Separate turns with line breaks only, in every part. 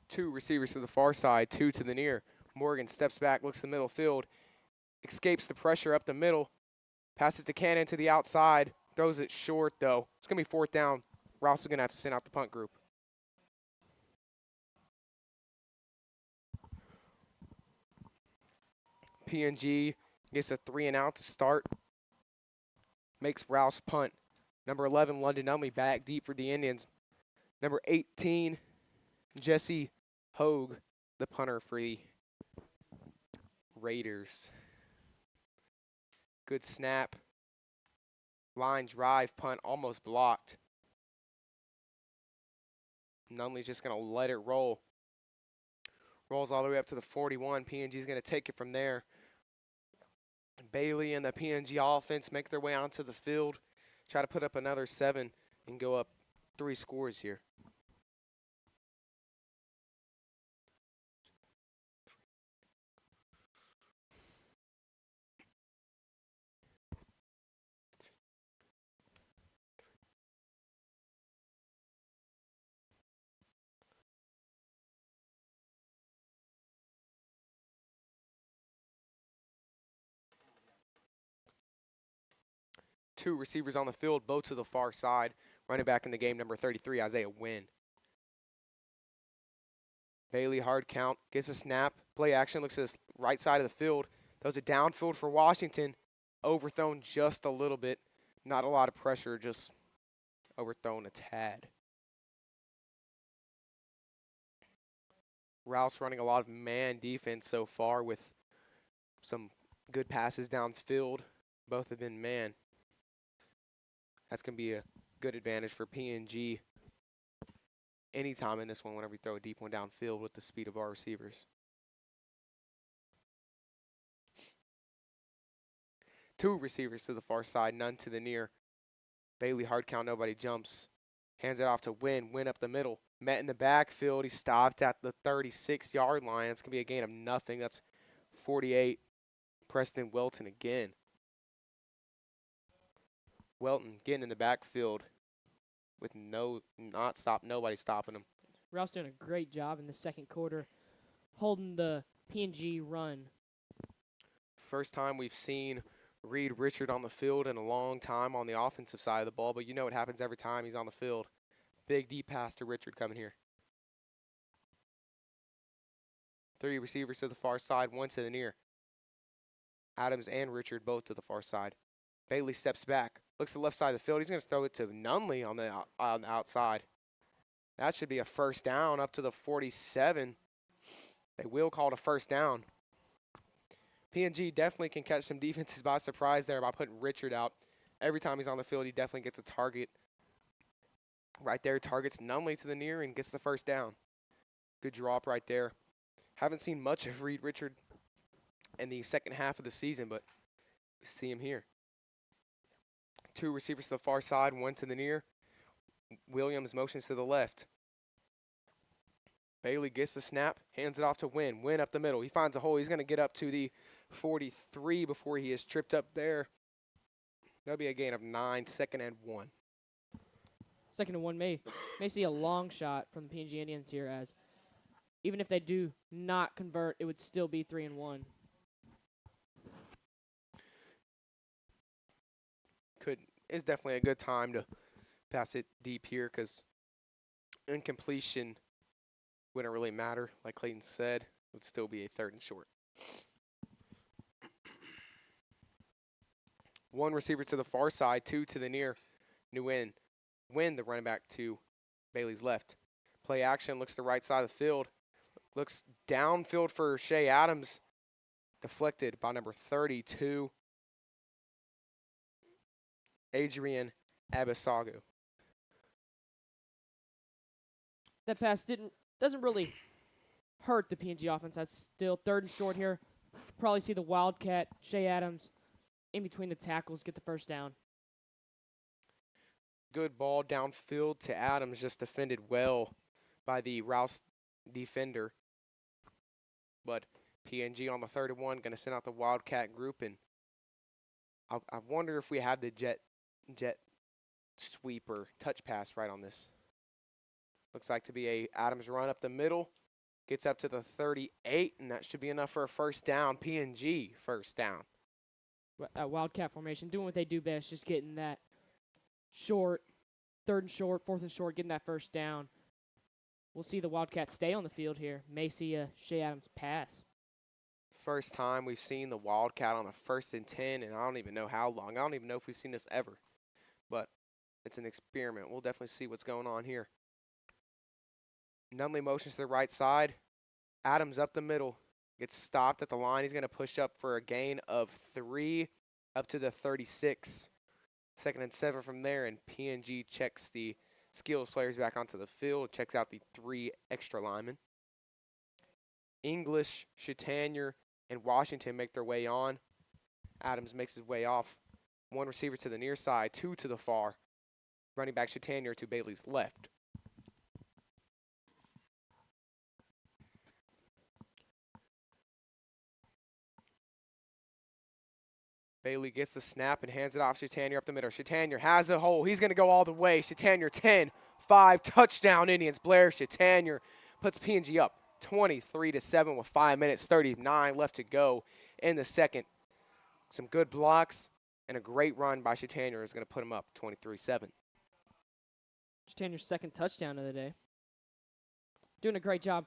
Two receivers to the far side, two to the near. Morgan steps back, looks to the middle field, escapes the pressure up the middle, passes to Cannon to the outside, throws it short though. It's going to be fourth down. Rouse is going to have to send out the punt group. PNG gets a 3-and-out to start. Makes Rouse punt. Number 11, London Umley, back deep for the Indians. Number 18, Jesse Hogue, the punter for the Raiders. Good snap. Line drive, punt, almost blocked. Numley's just going to let it roll. Rolls all the way up to the 41. PNG's going to take it from there. Bailey and the PNG offense make their way onto the field. Try to put up another 7 and go up 3 scores here. Two receivers on the field, both to the far side. Running back in the game, number 33, Isaiah Wynn. Bailey, hard count, gets a snap. Play action, looks at the right side of the field. Throws it downfield for Washington. Overthrown just a little bit. Not a lot of pressure, just overthrown a tad. Rouse running a lot of man defense so far with some good passes downfield. Both have been man. That's going to be a good advantage for PNG anytime in this one whenever we throw a deep one downfield with the speed of our receivers. Two receivers to the far side, none to the near. Bailey, hard count, nobody jumps. Hands it off to Wynn. Wynn up the middle. Met in the backfield. He stopped at the 36-yard line. It's going to be a gain of nothing. That's 48. Preston Welton again. Welton getting in the backfield with nobody stopping him.
Rouse doing a great job in the second quarter holding the PNG run.
First time we've seen Reed Richard on the field in a long time on the offensive side of the ball, but you know what happens every time he's on the field. Big deep pass to Richard coming here. 3 receivers to the far side, 1 to the near. Adams and Richard both to the far side. Bailey steps back, looks to the left side of the field. He's going to throw it to Numley on the outside. That should be a first down up to the 47. They will call it a first down. PNG definitely can catch some defenses by surprise there by putting Richard out. Every time he's on the field, he definitely gets a target. Right there, targets Numley to the near and gets the first down. Good drop right there. Haven't seen much of Reed Richard in the second half of the season, but we see him here. 2 receivers to the far side, 1 to the near. Williams motions to the left. Bailey gets the snap, hands it off to Wynn. Wynn up the middle. He finds a hole. He's going to get up to the 43 before he is tripped up there. That'll be a gain of 9, 2nd and 1.
2nd and 1 may see a long shot from the PNG Indians here, as even if they do not convert, it would still be 3 and 1.
It's definitely a good time to pass it deep here because incompletion wouldn't really matter. Like Clayton said, it would still be a 3rd and short. 1 receiver to the far side, 2 to the near. Nguyen. Win the running back to Bailey's left. Play action, looks to the right side of the field. Looks downfield for Shea Adams. Deflected by number 32. Adrian Abisagu.
That pass doesn't really hurt the PNG offense. That's still 3rd and short here. Probably see the Wildcat, Shea Adams, in between the tackles, get the first down.
Good ball downfield to Adams, just defended well by the Rouse defender. But PNG on the 3rd and 1, going to send out the Wildcat group, and I wonder if we have the jet sweep or touch pass right on this. Looks like to be a Adams run up the middle. Gets up to the 38, and that should be enough for a first down. PNG first down.
Wildcat formation, doing what they do best, just getting that short, third and short, fourth and short, getting that first down. We'll see the Wildcats stay on the field here. May see a Shea Adams pass.
First time we've seen the Wildcat on a 1st and 10, and I don't even know how long. I don't even know if we've seen this ever. But it's an experiment. We'll definitely see what's going on here. Nunley motions to the right side. Adams up the middle. Gets stopped at the line. He's going to push up for a gain of 3 up to the 36. 2nd and 7 from there, and PNG checks the skills players back onto the field, checks out the 3 extra linemen. English, Chatanier, and Washington make their way on. Adams makes his way off. 1 receiver to the near side, 2 to the far. Running back Chatanier to Bailey's left. Bailey gets the snap and hands it off Chatanier up the middle. Chatanier has a hole. He's going to go all the way. Chatanier 10-5, touchdown Indians. Blair Chatanier puts PNG up 23-7 with 5 minutes 39 left to go in the second. Some good blocks and a great run by Chatanier is going to put him up 23-7.
Chatanier's second touchdown of the day. Doing a great job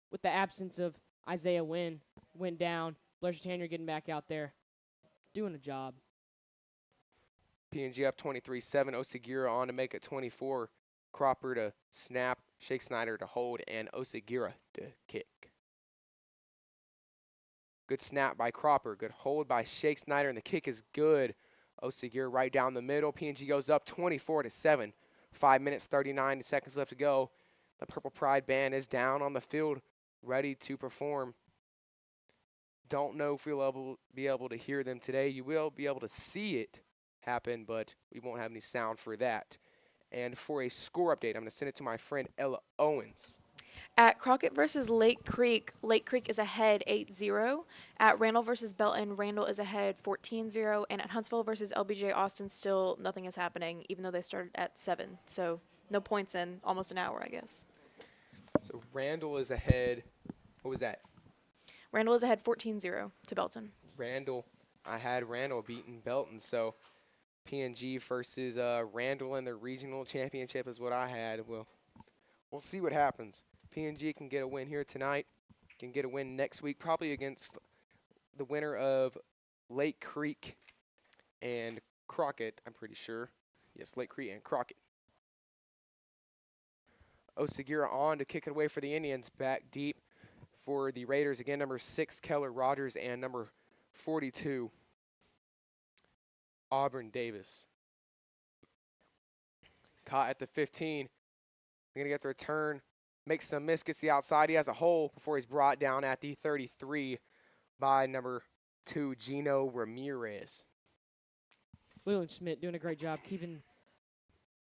with the absence of Isaiah Wynn. Went down. Blair Chatanier getting back out there. Doing a job.
PNG up 23-7. Osagira on to make it 24. Cropper to snap. Shake Snyder to hold. And Osagira to kick. Good snap by Cropper. Good hold by Shake Snyder. And the kick is good. Osagira right down the middle. PNG goes up 24-7. 5 minutes 39 seconds left to go. The Purple Pride band is down on the field, ready to perform. Don't know if we'll be able to hear them today. You will be able to see it happen, but we won't have any sound for that. And for a score update, I'm going to send it to my friend Ella Owens.
At Crockett versus Lake Creek is ahead 8-0. At Randall versus Belton, Randall is ahead 14-0. And at Huntsville versus LBJ Austin, still nothing is happening, even though they started at 7. So no points in almost an hour, I guess.
So Randall is ahead. What was that?
Randall is ahead 14-0 to Belton.
I had Randall beating Belton, so PNG versus Randall in the regional championship is what I had. Well, we'll see what happens. PNG can get a win here tonight, can get a win next week, probably against the winner of Lake Creek and Crockett, I'm pretty sure. Yes, Lake Creek and Crockett. Osagira on to kick it away for the Indians, back deep. For the Raiders, again, number 6, Keller Rogers, and number 42, Auburn Davis. Caught at the 15. They're going to get the return. Makes some miss, gets the outside. He has a hole before he's brought down at the 33 by number 2, Gino Ramirez.
Leland Schmidt doing a great job keeping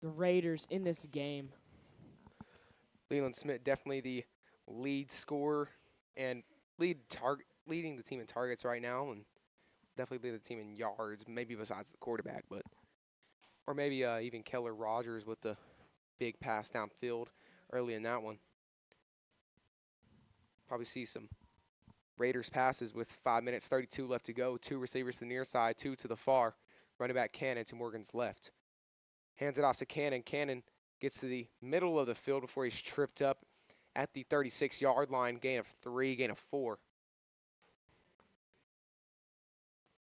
the Raiders in this game.
Leland Schmidt definitely the lead scorer and leading the team in targets right now, and definitely leading the team in yards, maybe besides the quarterback, but or maybe even Keller Rogers with the big pass downfield early in that one. Probably see some Raiders passes with 5 minutes 32 left to go. 2 receivers to the near side, 2 to the far. Running back Cannon to Morgan's left. Hands it off to Cannon. Cannon gets to the middle of the field before he's tripped up at the 36-yard line. Gain of 3, gain of 4.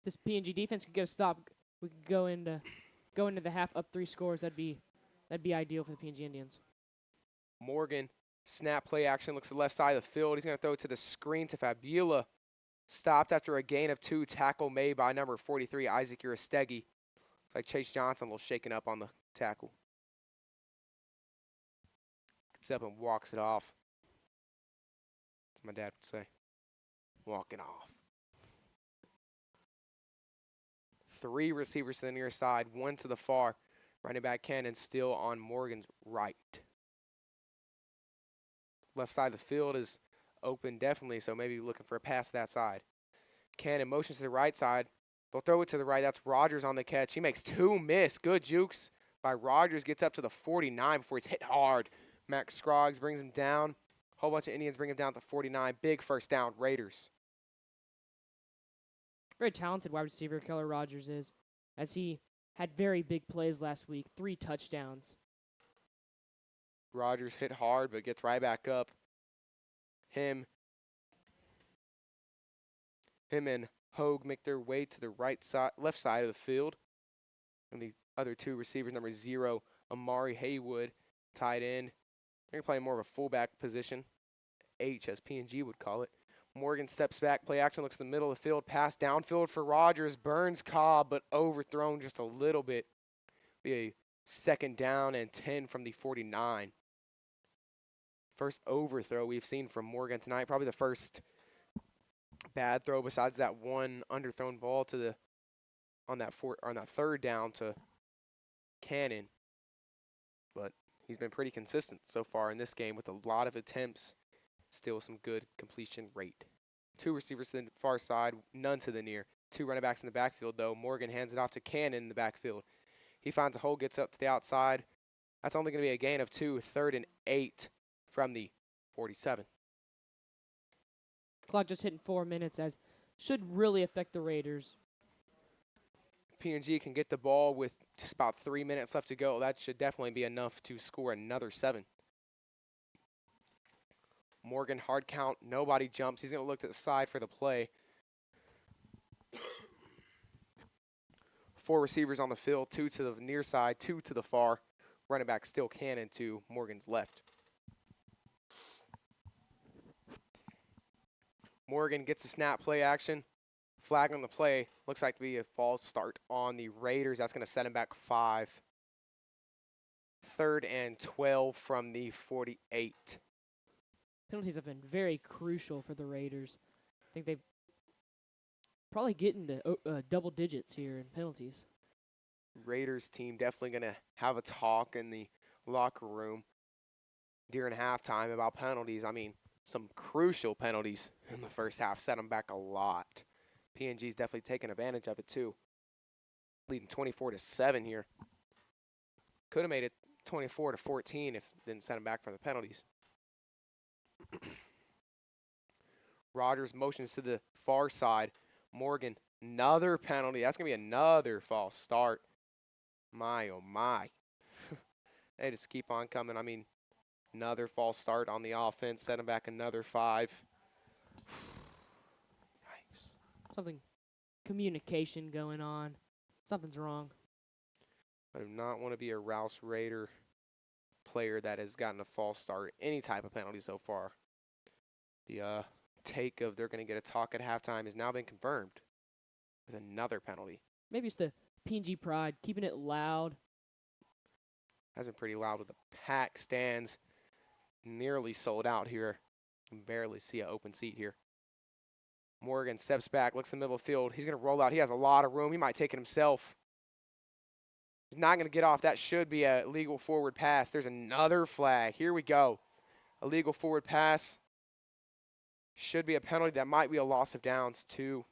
This PNG defense could get a stop. We could go into the half up 3 scores. That'd be ideal for the PNG Indians.
Morgan, snap play action, looks to the left side of the field. He's going to throw it to the screen to Fabula. Stopped after a gain of 2. Tackle made by number 43, Isaac Uristegi. It's like Chase Johnson a little shaken up on the tackle. Gets up and walks it off. That's what my dad would say. Walking off. 3 receivers to the near side, 1 to the far. Running back Cannon still on Morgan's right. Left side of the field is open definitely, so maybe looking for a pass that side. Cannon motions to the right side. They'll throw it to the right. That's Rogers on the catch. He makes 2 miss. Good jukes by Rogers. Gets up to the 49 before he's hit hard. Max Scroggs brings him down Whole bunch of Indians bring him down to 49. Big first down, Raiders.
Very talented wide receiver, Keller Rogers is, as he had very big plays last week, 3 touchdowns.
Rogers hit hard, but gets right back up. Him and Hogue make their way to the left side of the field. And the other 2 receivers, number 0, Amari Haywood, tight end. They're playing more of a fullback position, H as PNG would call it. Morgan steps back, play action, looks in the middle of the field, pass downfield for Rogers, burns Cobb, but overthrown just a little bit. Be a second down and 10 from the 49. First overthrow we've seen from Morgan tonight. Probably the first bad throw besides that one underthrown ball to the on that third down to Cannon. But he's been pretty consistent so far in this game with a lot of attempts. Still some good completion rate. 2 receivers to the far side, none to the near. 2 running backs in the backfield, though. Morgan hands it off to Cannon in the backfield. He finds a hole, gets up to the outside. That's only going to be a gain of 2, 3rd and 8 from the 47.
Clock just hitting 4 minutes, as should really affect the Raiders.
PNG can get the ball with just about 3 minutes left to go. That should definitely be enough to score another 7. Morgan, hard count, nobody jumps. He's going to look to the side for the play. 4 receivers on the field, 2 to the near side, 2 to the far. Running back still Cannon to Morgan's left. Morgan gets a snap, play action. Flag on the play. Looks like to be a false start on the Raiders. That's going to set him back 5. 3rd and 12 from the 48.
Penalties have been very crucial for the Raiders. I think they've probably getting to double digits here in penalties.
Raiders team definitely going to have a talk in the locker room during halftime about penalties. I mean, some crucial penalties in the first half set them back a lot. PNG's definitely taking advantage of it too. Leading 24-7 here. Could have made it 24-14 if didn't set them back from the penalties. Rogers motions to the far side. Morgan, another penalty. That's going to be another false start. My, oh my. They just keep on coming. I mean, another false start on the offense. Set them back another 5. Yikes.
Something, communication going on. Something's wrong.
I do not want to be a Rouse Raider player that has gotten a false start, any type of penalty so far. The take of they're going to get a talk at halftime has now been confirmed with another penalty.
Maybe it's the PNG pride, keeping it loud.
Has been pretty loud with the pack stands nearly sold out here. You can barely see an open seat here. Morgan steps back, looks in the middle of the field. He's going to roll out. He has a lot of room. He might take it himself. He's not going to get off. That should be a legal forward pass. There's another flag. Here we go. A legal forward pass. Should be a penalty. That might be a loss of downs, too.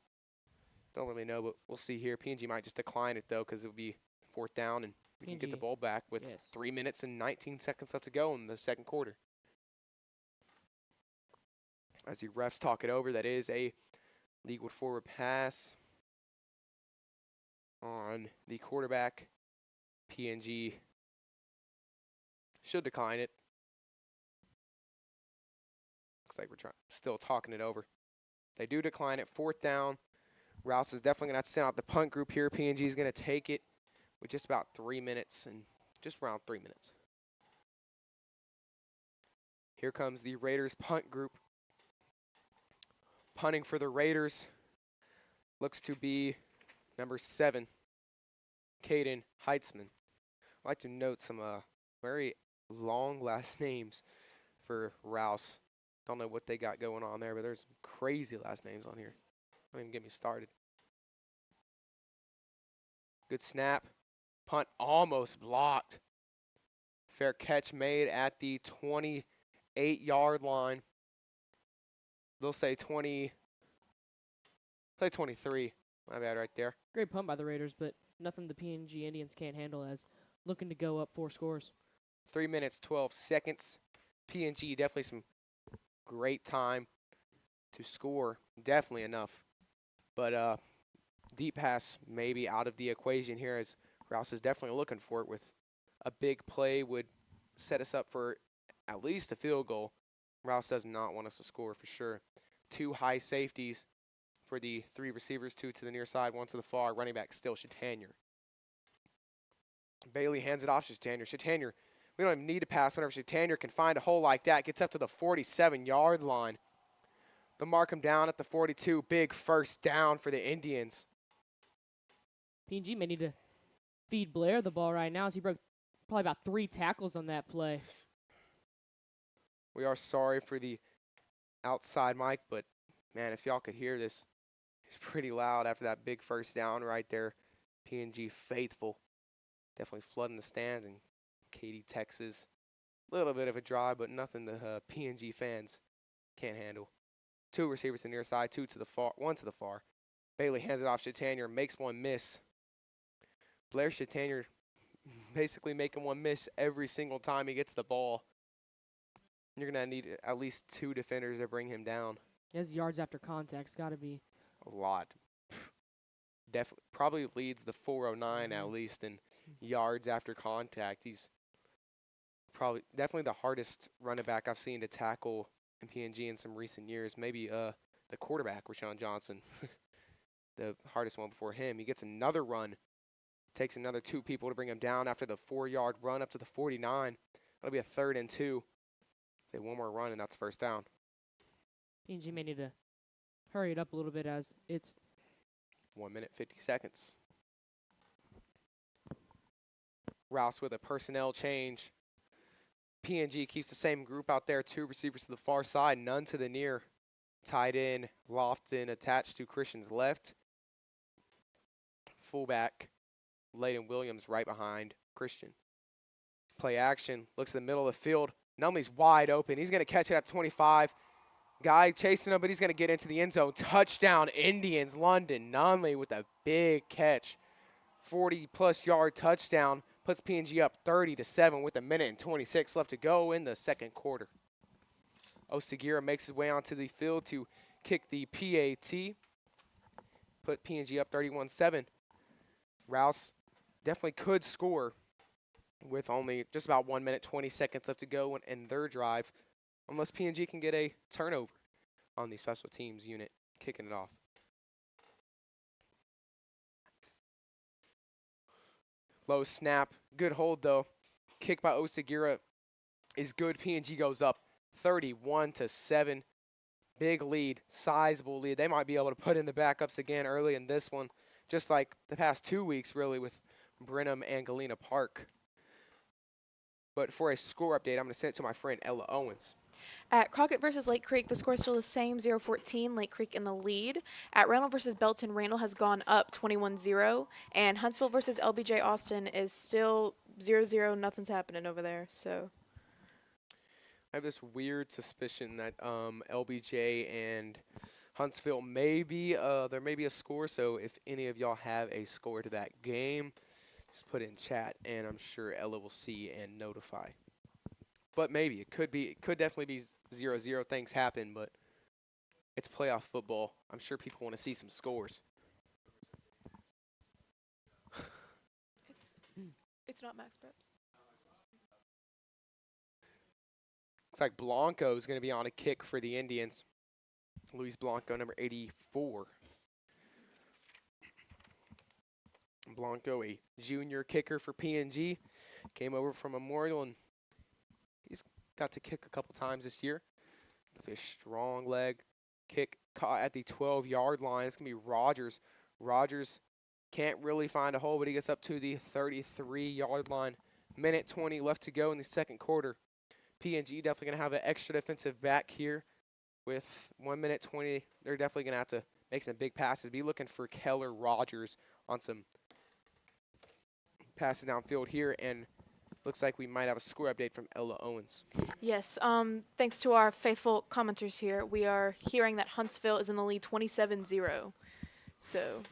Don't really know, but we'll see here. PNG might just decline it, though, because it would be 4th down, and we can get the ball back with 3 minutes and 19 seconds left to go in the second quarter. As the refs talk it over, that is a legal forward pass on the quarterback. PNG should decline it. Looks like we're still talking it over. They do decline it. 4th down. Rouse is definitely going to have to send out the punt group here. PNG is going to take it with just about 3 minutes and just around 3 minutes. Here comes the Raiders punt group. Punting for the Raiders looks to be number 7, Caden Heitzman. I'd like to note some very long last names for Rouse. Don't know what they got going on there, but there's some crazy last names on here. Don't even get me started. Good snap. Punt almost blocked. Fair catch made at the 28-yard line. They'll say 23. My bad right there.
Great punt by the Raiders, but nothing the PNG Indians can't handle as looking to go up 4 scores.
3 minutes, 12 seconds. PNG definitely some great time to score. Definitely enough. But deep pass maybe out of the equation here, as Rouse is definitely looking for it. With a big play would set us up for at least a field goal. Rouse does not want us to score for sure. 2 high safeties for the 3 receivers, 2 to the near side, 1 to the far. Running back still Chatanier. Bailey hands it off to Chatanier. Chatanier, we don't even need to pass whenever Chatanier can find a hole like that. Gets up to the 47-yard line. They'll mark him down at the 42. Big first down for the Indians.
PNG may need to feed Blair the ball right now, as he broke probably about 3 tackles on that play.
We are sorry for the outside mic, but, man, if y'all could hear this, it's pretty loud after that big first down right there. PNG faithful. Definitely flooding the stands in Katy, Texas. A little bit of a drive, but nothing the PNG fans can't handle. 2 receivers to the near side, 2 to the far, 1 to the far. Bailey hands it off Chatanier, makes one miss. Blair Chatanier basically making one miss every single time he gets the ball. You're going to need at least 2 defenders to bring him down.
His yards after contact's got to be
a lot. Definitely, probably leads the 409 at least in yards after contact. He's definitely the hardest running back I've seen to tackle in PNG in some recent years. Maybe the quarterback, Rashawn Johnson, the hardest one before him. He gets another run, takes another 2 people to bring him down after the 4-yard run up to the 49. That'll be a 3rd and 2. Say one more run, and that's first down.
PNG may need to hurry it up a little bit, as it's
1 minute, 50 seconds. Rouse with a personnel change. PNG keeps the same group out there. 2 receivers to the far side, none to the near. Tight end, Lofton attached to Christian's left. Fullback, Layden Williams right behind Christian. Play action, looks in the middle of the field. Numley's wide open. He's going to catch it at 25. Guy chasing him, but he's going to get into the end zone. Touchdown, Indians. London Numley with a big catch. 40-plus yard touchdown. Puts PNG up 30-7 with 1:26 left to go in the second quarter. Osagira makes his way onto the field to kick the PAT. Put PNG up 31-7. Rouse definitely could score with only just about 1 minute, 20 seconds left to go in their drive, unless PNG can get a turnover on the special teams unit kicking it off. Low snap. Good hold, though. Kick by Osagira is good. PNG goes up 31-7. Big lead. Sizable lead. They might be able to put in the backups again early in this one, just like the past 2 weeks, really, with Brenham and Galena Park. But for a score update, I'm going to send it to my friend Ella Owens.
At Crockett versus Lake Creek, the score is still the same, 0-14, Lake Creek in the lead. At Randall versus Belton, Randall has gone up 21-0. And Huntsville versus LBJ Austin is still 0-0, nothing's happening over there. So
I have this weird suspicion that LBJ and Huntsville there may be a score. So if any of y'all have a score to that game, just put it in chat, and I'm sure Ella will see and notify. But maybe. It could definitely be 0-0. Things happen, but it's playoff football. I'm sure people want to see some scores.
it's not Max Preps.
Looks like Blanco is going to be on a kick for the Indians. Luis Blanco, number 84. Blanco, a junior kicker for PNG, came over from Memorial, and he's got to kick a couple times this year. With a strong leg kick caught at the 12-yard line. It's going to be Rogers. Rogers can't really find a hole, but he gets up to the 33-yard line. 1:20 left to go in the second quarter. PNG definitely going to have an extra defensive back here with 1:20. They're definitely going to have to make some big passes. Be looking for Keller Rogers on some passes downfield here, and looks like we might have a score update from Ella Owens.
Yes, thanks to our faithful commenters here, we are hearing that Huntsville is in the lead 27-0. So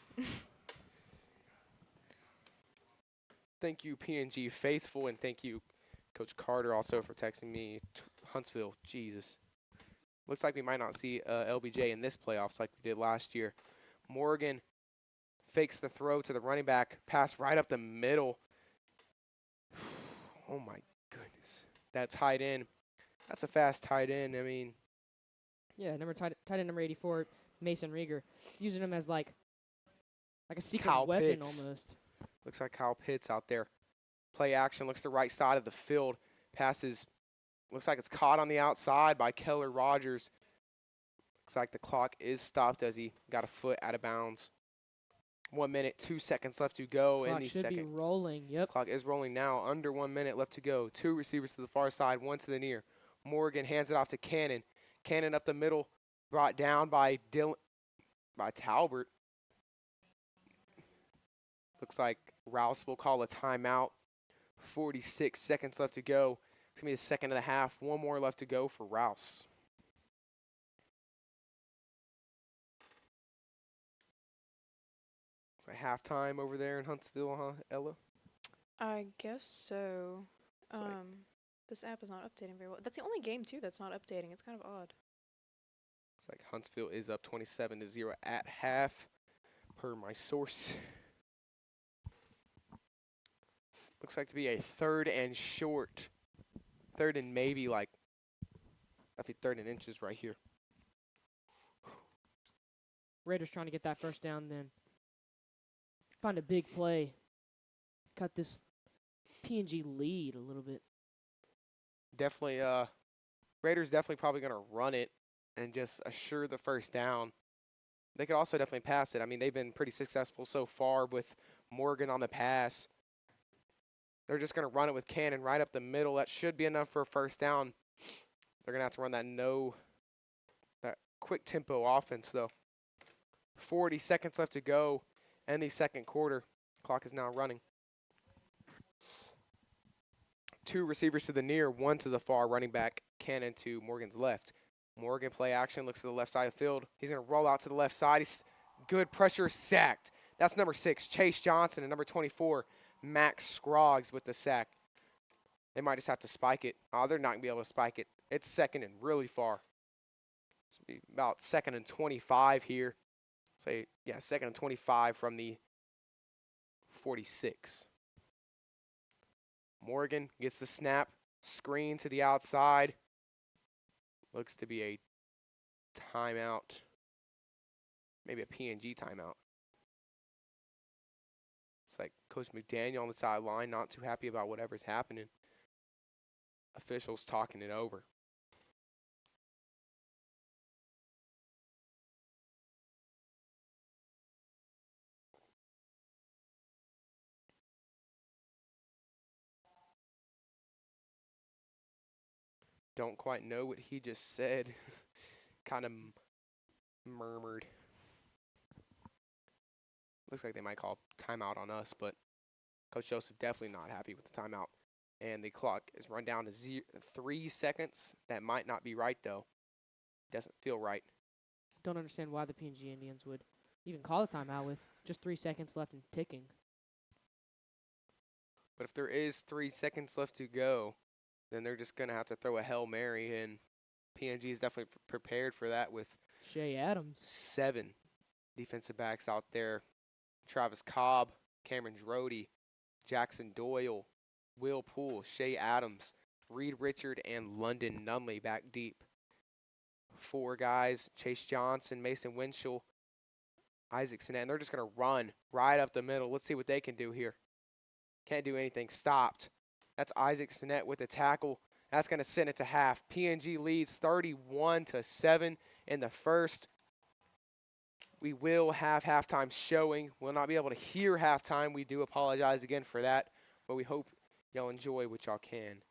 thank you, PNG faithful, and thank you, Coach Carter, also for texting me. Huntsville, Jesus. Looks like we might not see LBJ in this playoffs like we did last year. Morgan fakes the throw to the running back. Pass right up the middle. Oh, my goodness. That tight end. That's a fast tight end. I mean,
Yeah, tight end number 84, Mason Rieger, using him as like a secret
Kyle
weapon
Pitts.
almost.
Looks like Kyle Pitts out there. Play action. Looks to the right side of the field. Passes. Looks like it's caught on the outside by Keller Rogers. Looks like the clock is stopped as he got a foot out of bounds. 1 minute, 2 seconds left to go in
Clock
the
should be
second.
rolling. Yep.
Clock is rolling now. Under 1 minute left to go. 2 receivers to the far side, 1 to the near. Morgan hands it off to Cannon. Cannon up the middle, brought down by Talbert. Looks like Rouse will call a timeout. 46 seconds left to go. It's going to be the second of the half. 1 more left to go for Rouse. It's like halftime over there in Huntsville, huh, Ella?
I guess so.
It's like-
This app is not updating very well. That's the only game too that's not updating. It's kind of odd.
It's like Huntsville is up 27-0 at half, per my source. Looks like to be a 3rd and short. 3rd and maybe like, I think 3rd and inches right here.
Raiders trying to get that first down, then find a big play. Cut this PNG lead a little bit.
Definitely, Raiders definitely probably going to run it and just assure the first down. They could also definitely pass it. I mean, they've been pretty successful so far with Morgan on the pass. They're just going to run it with Cannon right up the middle. That should be enough for a first down. They're going to have to run that quick tempo offense, though. 40 seconds left to go in the second quarter. Clock is now running. 2 receivers to the near, 1 to the far, running back Cannon to Morgan's left. Morgan play action, looks to the left side of the field. He's going to roll out to the left side. He's good pressure, sacked. That's number 6, Chase Johnson, and number 24, Max Scroggs with the sack. They might just have to spike it. Oh, they're not going to be able to spike it. It's second and really far. It's be about 2nd and 25 here. Say, yeah, 2nd and 25 from the 46. Morgan gets the snap, screen to the outside. Looks to be a timeout. Maybe a PNG timeout. It's like Coach McDaniel on the sideline, not too happy about whatever's happening. Officials talking it over. Don't quite know what he just said. Kind of murmured. Looks like they might call timeout on us, but Coach Joseph definitely not happy with the timeout. And the clock is run down to 3 seconds. That might not be right, though. Doesn't feel right.
Don't understand why the PNG Indians would even call a timeout with just 3 seconds left and ticking.
But if there is 3 seconds left to go, then they're just going to have to throw a Hail Mary, and PNG is definitely prepared for that with
Shea Adams.
7 defensive backs out there. Travis Cobb, Cameron Drody, Jackson Doyle, Will Poole, Shea Adams, Reed Richard, and London Nunley back deep. 4 guys, Chase Johnson, Mason Winchell, Isaac Sinet, and they're just going to run right up the middle. Let's see what they can do here. Can't do anything. Stopped. That's Isaac Sinet with the tackle. That's going to send it to half. PNG leads 31-7 in the first. We will have halftime showing. We'll not be able to hear halftime. We do apologize again for that, but we hope y'all enjoy what y'all can.